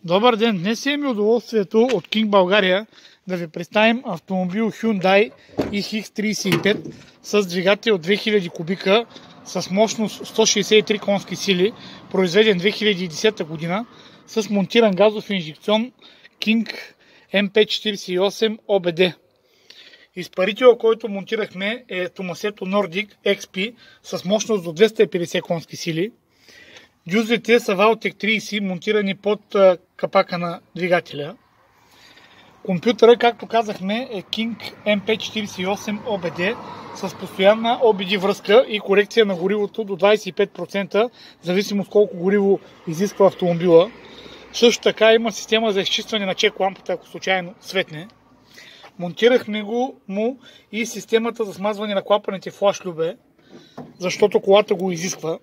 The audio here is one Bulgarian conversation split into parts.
Добър ден! Днес имаме удоволствието от King България да ви представим автомобил Hyundai iX35 с двигател 2000 кубика с мощност 163 конски сили, произведен 2010 година, с монтиран газов инжекцион King MP48 OBD. Изпарителът, който монтирахме, е Tomasetto Nordic XP с мощност до 250 конски сили. Дюзлите са Valtec 30, монтирани под капака на двигателя. Компютъра, както казахме, е King MP48 OBD с постоянна OBD връзка и корекция на горивото до 25%, в зависимост колко гориво изисква автомобила. Също така има система за изчистване на чек лампата, ако случайно светне. Монтирахме му и системата за смазване на клапаните флаш-любе, защото колата го изисква.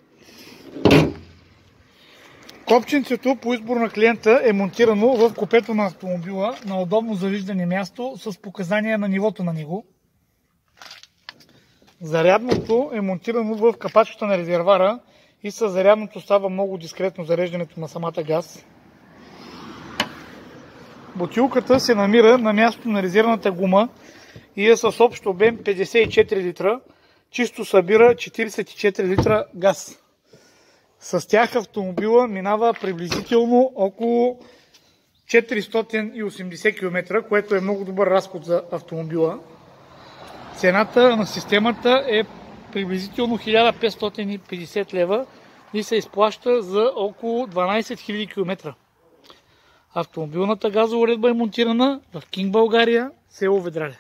Копченцето по избор на клиента е монтирано в купето на автомобила на удобно за виждане място с показания на нивото на него. Зарядното е монтирано в капачката на резервара и с зарядното става много дискретно зареждането на самата газ. Бутилката се намира на място на резервната гума и е с общ обем 54 литра, чисто събира 44 литра газ. С тях автомобила минава приблизително около 480 км, което е много добър разход за автомобила. Цената на системата е приблизително 1550 лева и се изплаща за около 12 000 км. Автомобилната газова уредба е монтирана в King България, село Ведраре.